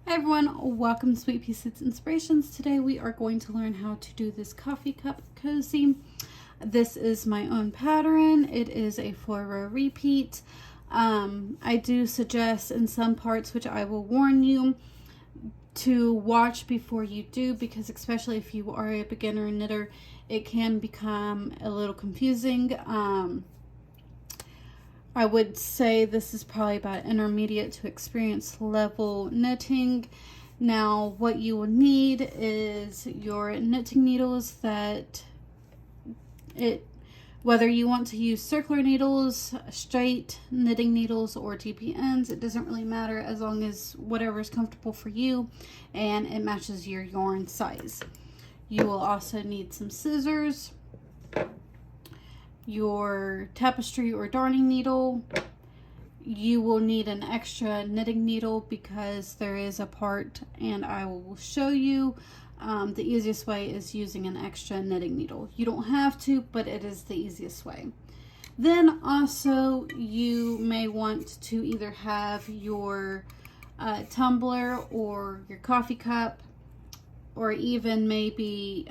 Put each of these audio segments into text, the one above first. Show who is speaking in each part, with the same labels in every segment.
Speaker 1: Hi everyone, welcome to Sweet Pea Seeds Inspirations. Today we are going to learn how to do this coffee cup cozy. This is my own pattern. It is a 4-row repeat. I do suggest in some parts, which I will warn you, to watch before you do, because especially if you are a beginner knitter, it can become a little confusing. I would say this is probably about intermediate to experienced level knitting. Now, what you will need is your knitting needles whether you want to use circular needles, straight knitting needles, or TPNs, it doesn't really matter as long as whatever is comfortable for you and it matches your yarn size. You will also need some scissors, your tapestry or darning needle. You will need an extra knitting needle because there is a part, and I will show you the easiest way is using an extra knitting needle. You don't have to, but it is the easiest way. Then also you may want to either have your tumbler or your coffee cup, or even maybe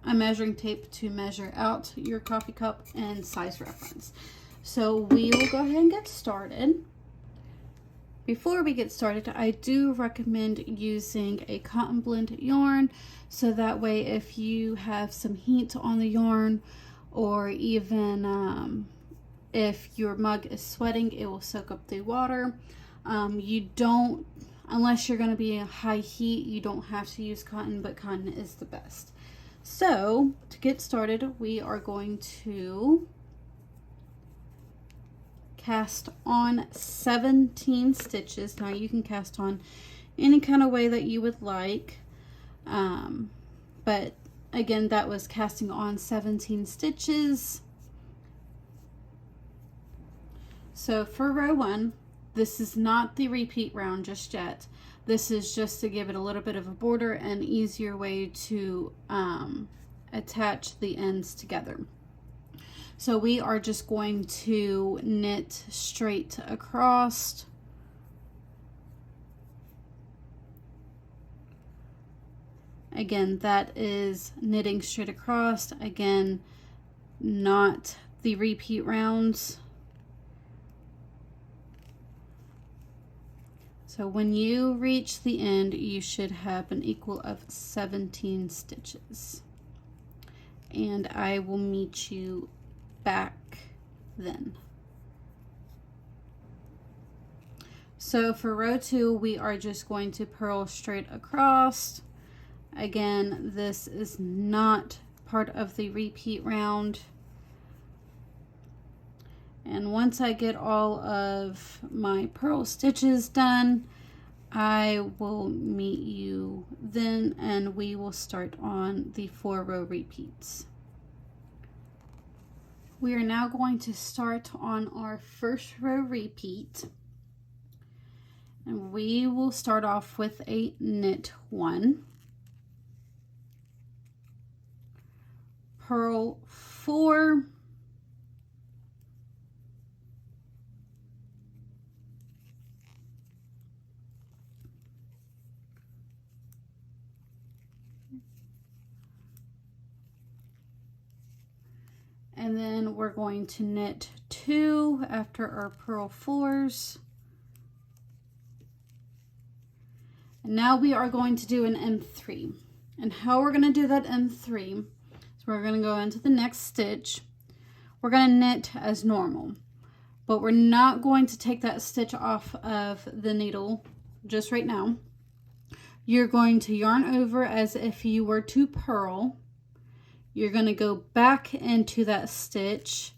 Speaker 1: a measuring tape to measure out your coffee cup and size reference. So we will go ahead and get started. Before we get started, I do recommend using a cotton blend yarn, so that way if you have some heat on the yarn, or even if your mug is sweating, it will soak up the water. Unless you're going to be in high heat, you don't have to use cotton, but cotton is the best. So to get started, we are going to cast on 17 stitches. Now you can cast on any kind of way that you would like, but again, that was casting on 17 stitches. So for row 1, this is not the repeat round just yet. This is just to give it a little bit of a border and easier way to attach the ends together. So we are just going to knit straight across. Again, that is knitting straight across. Again, not the repeat rounds. So when you reach the end, you should have an equal of 17 stitches. And I will meet you back then. So for row 2, we are just going to purl straight across. Again, this is not part of the repeat round. And once I get all of my purl stitches done, I will meet you then, and we will start on the 4-row repeats. We are now going to start on our first row repeat, and we will start off with a knit 1, purl 4, and then we're going to knit 2 after our purl 4s. And now we are going to do an M3. And how we're going to do that M3 is we're going to go into the next stitch. We're going to knit as normal, but we're not going to take that stitch off of the needle just right now. You're going to yarn over as if you were to purl. You're going to go back into that stitch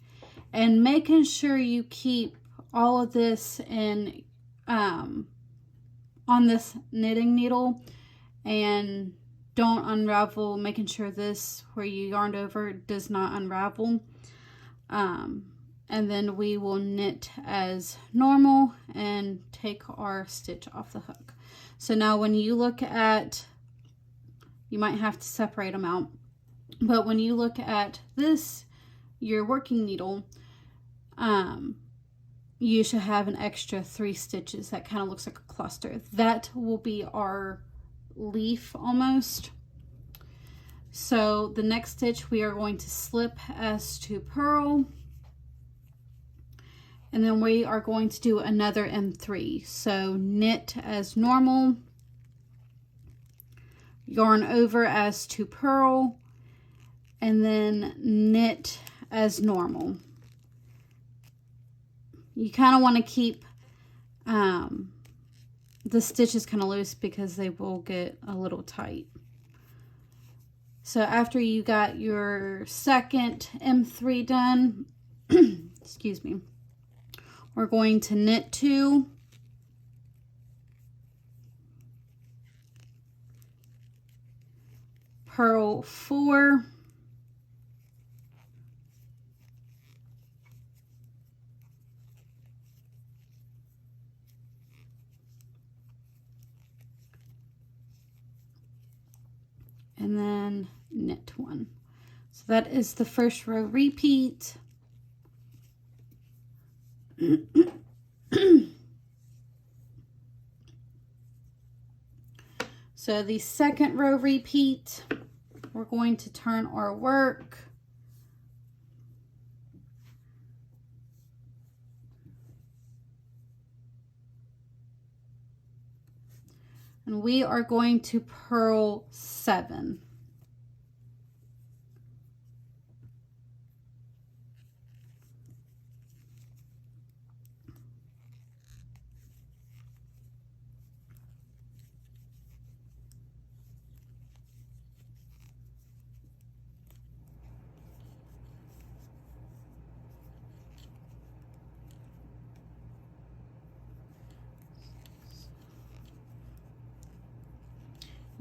Speaker 1: and making sure you keep all of this in on this knitting needle, and don't unravel, making sure this where you yarned over does not unravel. And then we will knit as normal and take our stitch off the hook. So now when you look at, you might have to separate them out, but when you look at this, your working needle, you should have an extra 3 stitches that kind of looks like a cluster. That will be our leaf almost. So the next stitch we are going to slip as to purl, and then we are going to do another M3. So knit as normal, yarn over as to purl, and then knit as normal. You kind of want to keep the stitches kind of loose because they will get a little tight. So after you got your second M3 done, excuse me, we're going to knit 2, purl 4, and then knit 1. So that is the first row repeat. So the second row repeat, we're going to turn our work. And we are going to purl 7.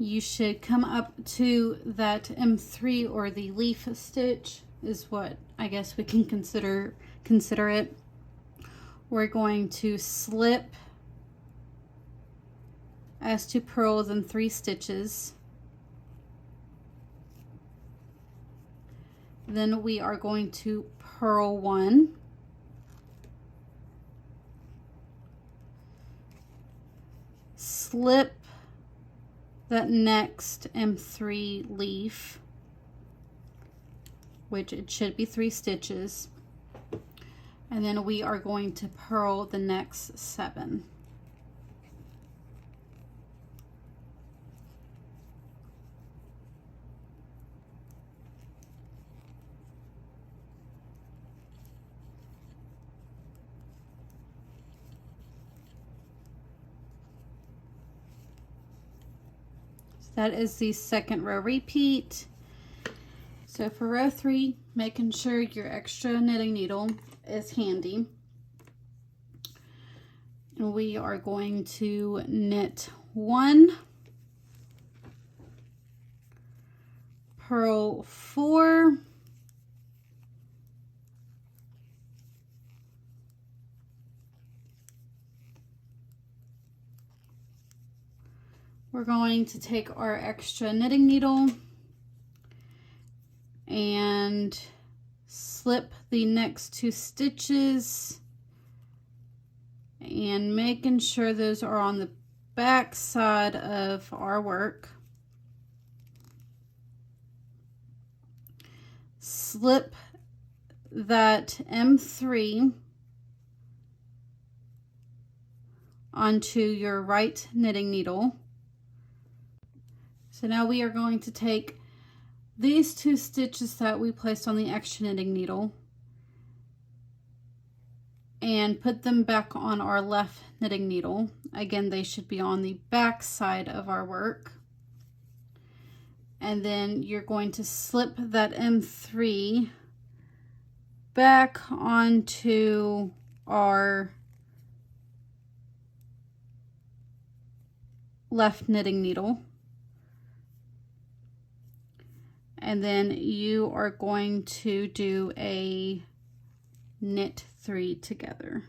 Speaker 1: You should come up to that M3, or the leaf stitch is what I guess we can consider it. We're going to slip as to purl, then 3 stitches. Then we are going to purl 1. Slip that next M3 leaf, which it should be 3 stitches, and then we are going to purl the next 7. That is the second row repeat. So for row 3, making sure your extra knitting needle is handy. And we are going to knit 1, purl 4, we're going to take our extra knitting needle and slip the next 2 stitches, and making sure those are on the back side of our work. Slip that M3 onto your right knitting needle. So now we are going to take these 2 stitches that we placed on the extra knitting needle and put them back on our left knitting needle. Again, they should be on the back side of our work. And then you're going to slip that M3 back onto our left knitting needle. And then you are going to do a knit 3 together.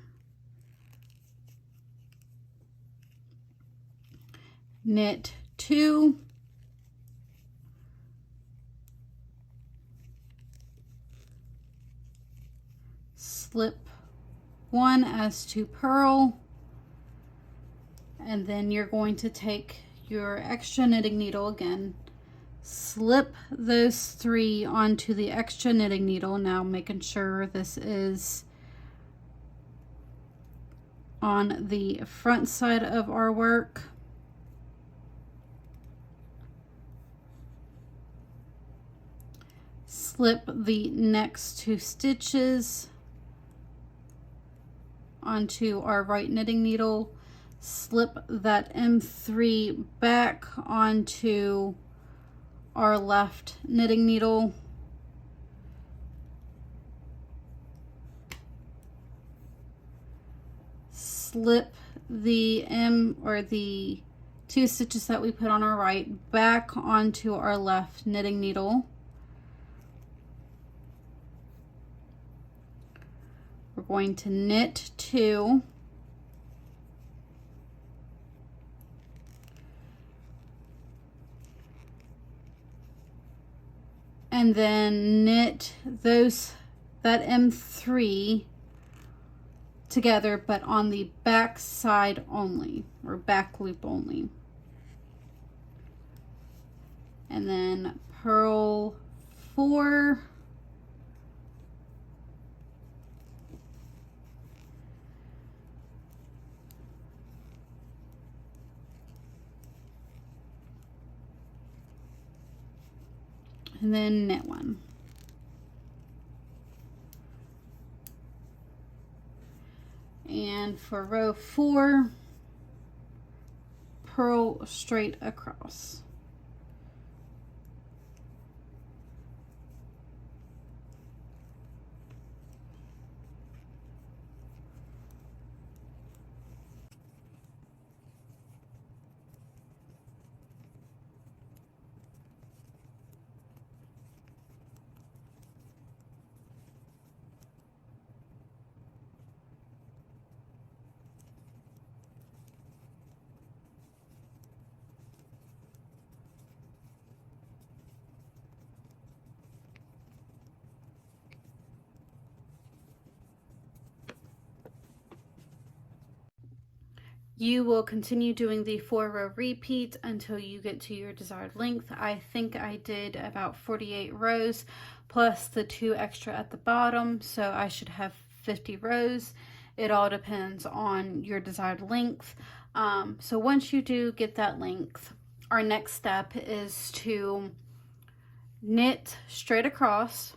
Speaker 1: Knit 2, slip 1 as to purl, and then you're going to take your extra knitting needle again, slip those 3 onto the extra knitting needle. Now making sure this is on the front side of our work. Slip the next 2 stitches onto our right knitting needle, slip that M3 back onto our left knitting needle, slip the the 2 stitches that we put on our right back onto our left knitting needle. We're going to knit 2, and then knit that M3 together, but on the back side only, or back loop only. And then purl 4, and then knit 1. And for row 4, purl straight across. You will continue doing the 4-row repeat until you get to your desired length. I think I did about 48 rows plus the 2 extra at the bottom, so I should have 50 rows. It all depends on your desired length. So once you do get that length, our next step is to knit straight across.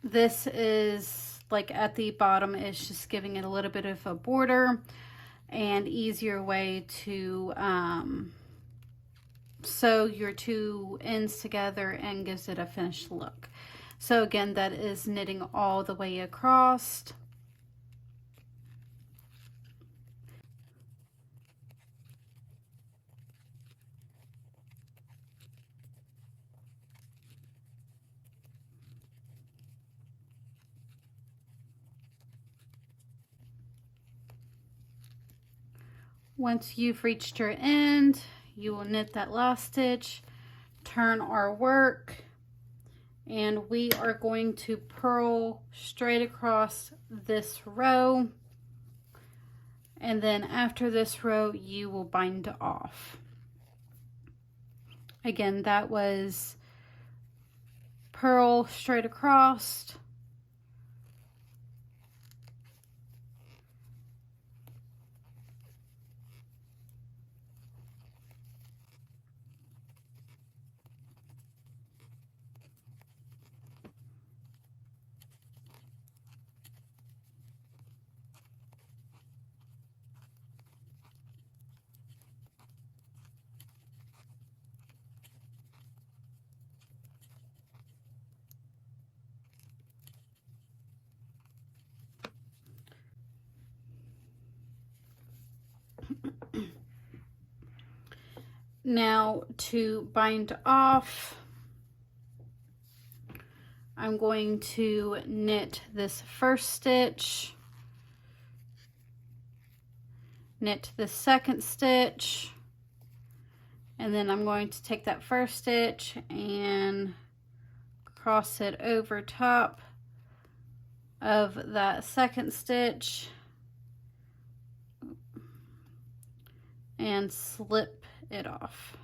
Speaker 1: This is like at the bottom, it's just giving it a little bit of a border and easier way to sew your 2 ends together and gives it a finished look. So again, that is knitting all the way across. Once you've reached your end, you will knit that last stitch, turn our work, and we are going to purl straight across this row. And then after this row, you will bind off. Again, that was purl straight across, now to bind off, I'm going to knit this first stitch, knit the second stitch, and then I'm going to take that first stitch and cross it over top of that second stitch and slip it off.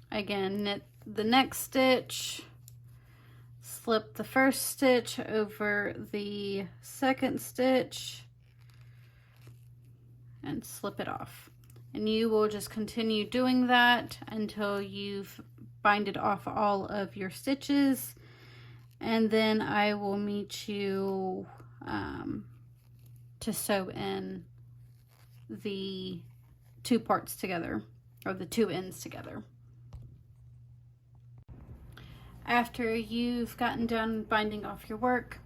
Speaker 1: Again, knit the next stitch, slip the first stitch over the second stitch, and slip it off. And you will just continue doing that until you've binded off all of your stitches, and then I will meet you to sew in the two parts together, or the two ends together. After you've gotten done binding off your work,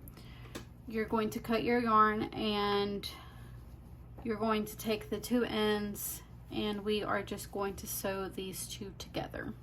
Speaker 1: you're going to cut your yarn and you're going to take the two ends, and we are just going to sew these two together.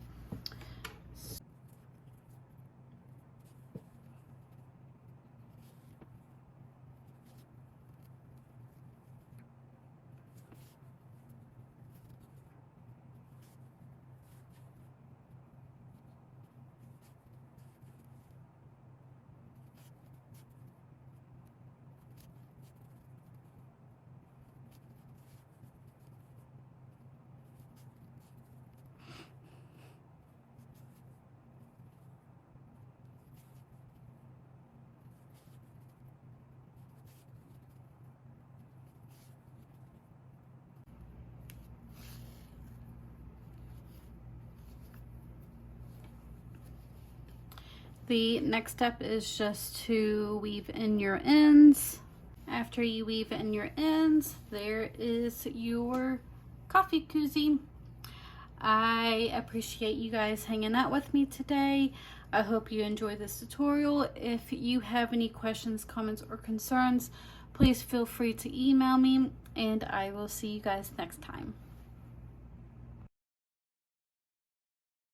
Speaker 1: The next step is just to weave in your ends. After you weave in your ends, there is your coffee koozie. I appreciate you guys hanging out with me today. I hope you enjoyed this tutorial. If you have any questions, comments, or concerns, please feel free to email me, and I will see you guys next time.